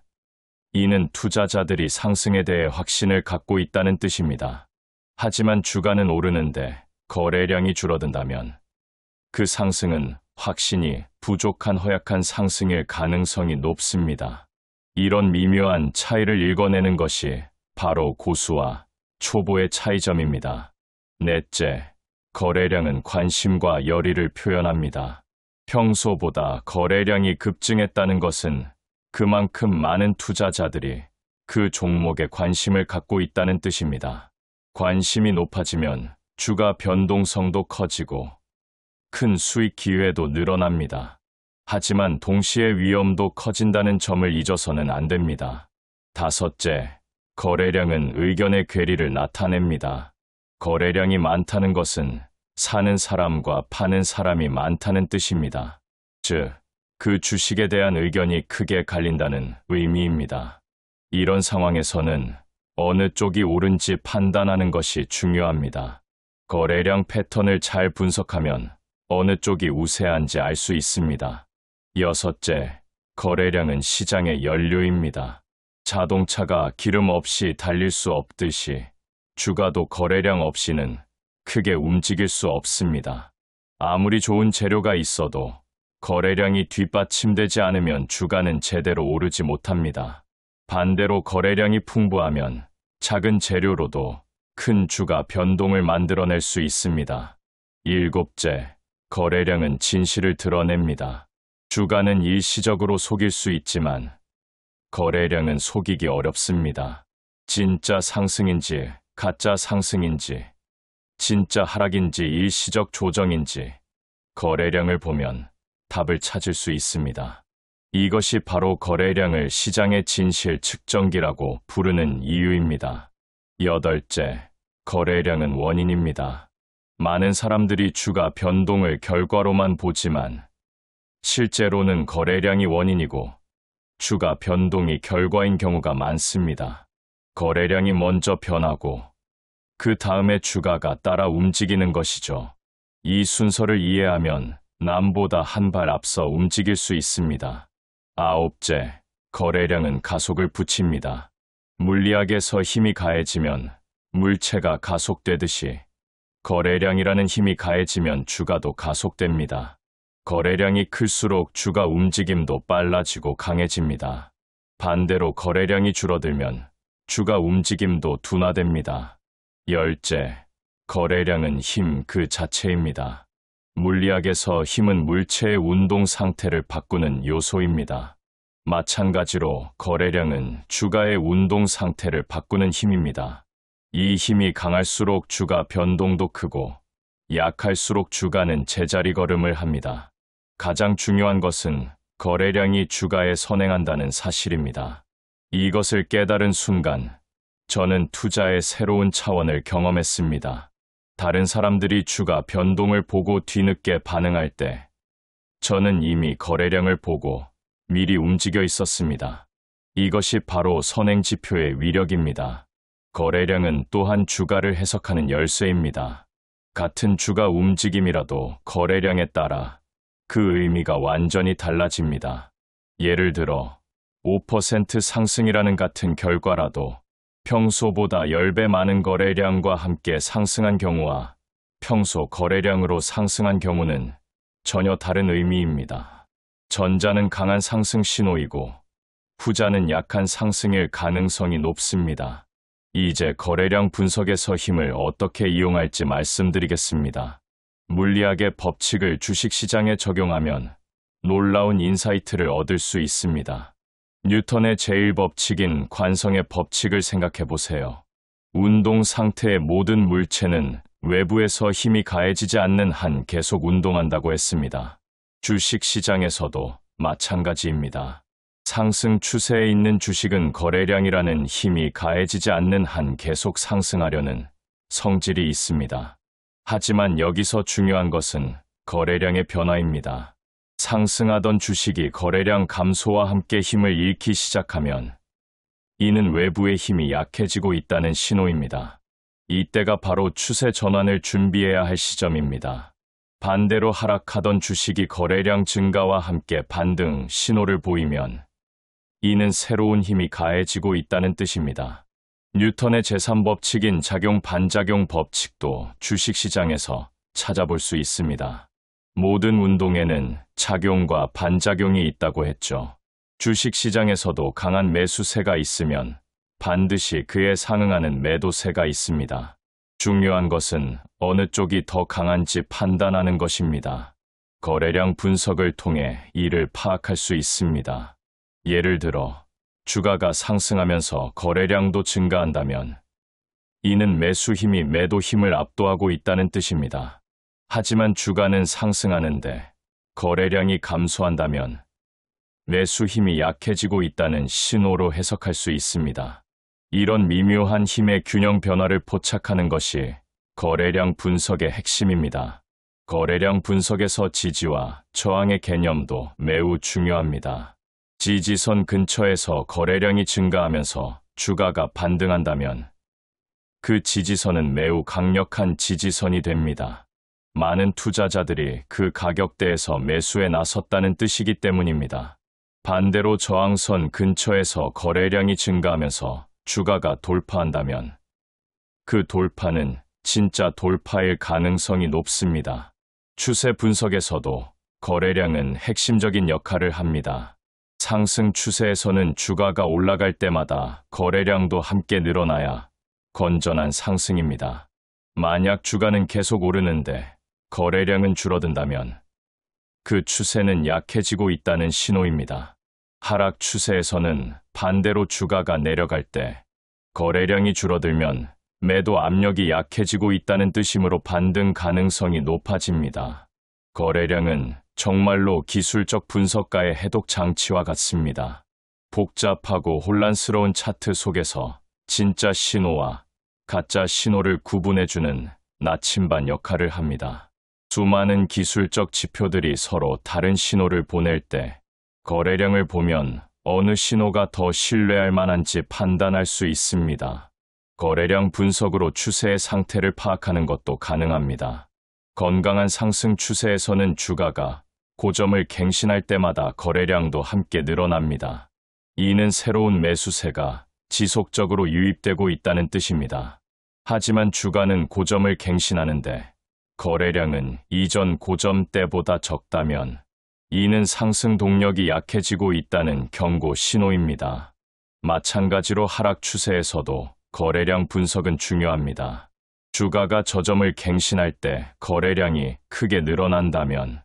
이는 투자자들이 상승에 대해 확신을 갖고 있다는 뜻입니다. 하지만 주가는 오르는데 거래량이 줄어든다면 그 상승은 확신이 부족한 허약한 상승일 가능성이 높습니다. 이런 미묘한 차이를 읽어내는 것이 바로 고수와 초보의 차이점입니다. 넷째, 거래량은 관심과 열의를 표현합니다. 평소보다 거래량이 급증했다는 것은 그만큼 많은 투자자들이 그 종목에 관심을 갖고 있다는 뜻입니다. 관심이 높아지면 주가 변동성도 커지고 큰 수익 기회도 늘어납니다. 하지만 동시에 위험도 커진다는 점을 잊어서는 안 됩니다. 다섯째, 거래량은 의견의 괴리를 나타냅니다. 거래량이 많다는 것은 사는 사람과 파는 사람이 많다는 뜻입니다. 즉, 그 주식에 대한 의견이 크게 갈린다는 의미입니다. 이런 상황에서는 어느 쪽이 옳은지 판단하는 것이 중요합니다. 거래량 패턴을 잘 분석하면 어느 쪽이 우세한지 알 수 있습니다. 여섯째, 거래량은 시장의 연료입니다. 자동차가 기름 없이 달릴 수 없듯이 주가도 거래량 없이는 크게 움직일 수 없습니다. 아무리 좋은 재료가 있어도 거래량이 뒷받침되지 않으면 주가는 제대로 오르지 못합니다. 반대로 거래량이 풍부하면 작은 재료로도 큰 주가 변동을 만들어낼 수 있습니다. 일곱째, 거래량은 진실을 드러냅니다. 주가는 일시적으로 속일 수 있지만 거래량은 속이기 어렵습니다. 진짜 상승인지 가짜 상승인지 진짜 하락인지 일시적 조정인지 거래량을 보면 답을 찾을 수 있습니다. 이것이 바로 거래량을 시장의 진실 측정기라고 부르는 이유입니다. 여덟째, 거래량은 원인입니다. 많은 사람들이 주가 변동을 결과로만 보지만 실제로는 거래량이 원인이고 주가 변동이 결과인 경우가 많습니다. 거래량이 먼저 변하고 그 다음에 주가가 따라 움직이는 것이죠. 이 순서를 이해하면 남보다 한 발 앞서 움직일 수 있습니다. 아홉째, 거래량은 가속을 붙입니다. 물리학에서 힘이 가해지면 물체가 가속되듯이 거래량이라는 힘이 가해지면 주가도 가속됩니다. 거래량이 클수록 주가 움직임도 빨라지고 강해집니다. 반대로 거래량이 줄어들면 주가 움직임도 둔화됩니다. 열째, 거래량은 힘 그 자체입니다. 물리학에서 힘은 물체의 운동 상태를 바꾸는 요소입니다. 마찬가지로 거래량은 주가의 운동 상태를 바꾸는 힘입니다. 이 힘이 강할수록 주가 변동도 크고 약할수록 주가는 제자리 걸음을 합니다. 가장 중요한 것은 거래량이 주가에 선행한다는 사실입니다. 이것을 깨달은 순간 저는 투자의 새로운 차원을 경험했습니다. 다른 사람들이 주가 변동을 보고 뒤늦게 반응할 때 저는 이미 거래량을 보고 미리 움직여 있었습니다. 이것이 바로 선행지표의 위력입니다. 거래량은 또한 주가를 해석하는 열쇠입니다. 같은 주가 움직임이라도 거래량에 따라 그 의미가 완전히 달라집니다. 예를 들어 5% 상승이라는 같은 결과라도 평소보다 10배 많은 거래량과 함께 상승한 경우와 평소 거래량으로 상승한 경우는 전혀 다른 의미입니다. 전자는 강한 상승 신호이고 후자는 약한 상승일 가능성이 높습니다. 이제 거래량 분석에서 힘을 어떻게 이용할지 말씀드리겠습니다. 물리학의 법칙을 주식시장에 적용하면 놀라운 인사이트를 얻을 수 있습니다. 뉴턴의 제1법칙인 관성의 법칙을 생각해 보세요. 운동 상태의 모든 물체는 외부에서 힘이 가해지지 않는 한 계속 운동한다고 했습니다. 주식시장에서도 마찬가지입니다. 상승 추세에 있는 주식은 거래량이라는 힘이 가해지지 않는 한 계속 상승하려는 성질이 있습니다. 하지만 여기서 중요한 것은 거래량의 변화입니다. 상승하던 주식이 거래량 감소와 함께 힘을 잃기 시작하면 이는 외부의 힘이 약해지고 있다는 신호입니다. 이때가 바로 추세 전환을 준비해야 할 시점입니다. 반대로 하락하던 주식이 거래량 증가와 함께 반등 신호를 보이면 이는 새로운 힘이 가해지고 있다는 뜻입니다. 뉴턴의 제3법칙인 작용 반작용 법칙도 주식시장에서 찾아볼 수 있습니다. 모든 운동에는 작용과 반작용이 있다고 했죠. 주식시장에서도 강한 매수세가 있으면 반드시 그에 상응하는 매도세가 있습니다. 중요한 것은 어느 쪽이 더 강한지 판단하는 것입니다. 거래량 분석을 통해 이를 파악할 수 있습니다. 예를 들어 주가가 상승하면서 거래량도 증가한다면 이는 매수 힘이 매도 힘을 압도하고 있다는 뜻입니다. 하지만 주가는 상승하는데 거래량이 감소한다면 매수 힘이 약해지고 있다는 신호로 해석할 수 있습니다. 이런 미묘한 힘의 균형 변화를 포착하는 것이 거래량 분석의 핵심입니다. 거래량 분석에서 지지와 저항의 개념도 매우 중요합니다. 지지선 근처에서 거래량이 증가하면서 주가가 반등한다면 그 지지선은 매우 강력한 지지선이 됩니다. 많은 투자자들이 그 가격대에서 매수에 나섰다는 뜻이기 때문입니다. 반대로 저항선 근처에서 거래량이 증가하면서 주가가 돌파한다면 그 돌파는 진짜 돌파일 가능성이 높습니다. 추세 분석에서도 거래량은 핵심적인 역할을 합니다. 상승 추세에서는 주가가 올라갈 때마다 거래량도 함께 늘어나야 건전한 상승입니다. 만약 주가는 계속 오르는데 거래량은 줄어든다면 그 추세는 약해지고 있다는 신호입니다. 하락 추세에서는 반대로 주가가 내려갈 때 거래량이 줄어들면 매도 압력이 약해지고 있다는 뜻이므로 반등 가능성이 높아집니다. 거래량은 정말로 기술적 분석가의 해독 장치와 같습니다. 복잡하고 혼란스러운 차트 속에서 진짜 신호와 가짜 신호를 구분해주는 나침반 역할을 합니다. 수많은 기술적 지표들이 서로 다른 신호를 보낼 때 거래량을 보면 어느 신호가 더 신뢰할 만한지 판단할 수 있습니다. 거래량 분석으로 추세의 상태를 파악하는 것도 가능합니다. 건강한 상승 추세에서는 주가가 고점을 갱신할 때마다 거래량도 함께 늘어납니다. 이는 새로운 매수세가 지속적으로 유입되고 있다는 뜻입니다. 하지만 주가는 고점을 갱신하는데 거래량은 이전 고점 때보다 적다면 이는 상승 동력이 약해지고 있다는 경고 신호입니다. 마찬가지로 하락 추세에서도 거래량 분석은 중요합니다. 주가가 저점을 갱신할 때 거래량이 크게 늘어난다면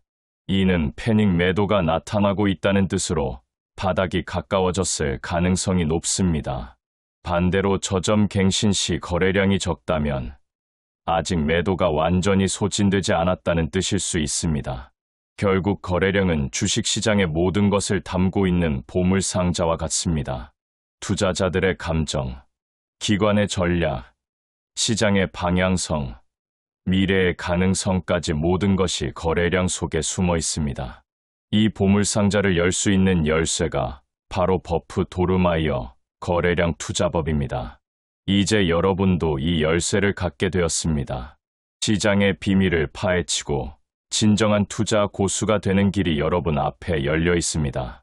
이는 패닉 매도가 나타나고 있다는 뜻으로 바닥이 가까워졌을 가능성이 높습니다. 반대로 저점 갱신 시 거래량이 적다면 아직 매도가 완전히 소진되지 않았다는 뜻일 수 있습니다. 결국 거래량은 주식시장의 모든 것을 담고 있는 보물상자와 같습니다. 투자자들의 감정, 기관의 전략, 시장의 방향성, 미래의 가능성까지 모든 것이 거래량 속에 숨어 있습니다. 이 보물상자를 열 수 있는 열쇠가 바로 버프 도르마이어 거래량 투자법입니다. 이제 여러분도 이 열쇠를 갖게 되었습니다. 시장의 비밀을 파헤치고 진정한 투자 고수가 되는 길이 여러분 앞에 열려 있습니다.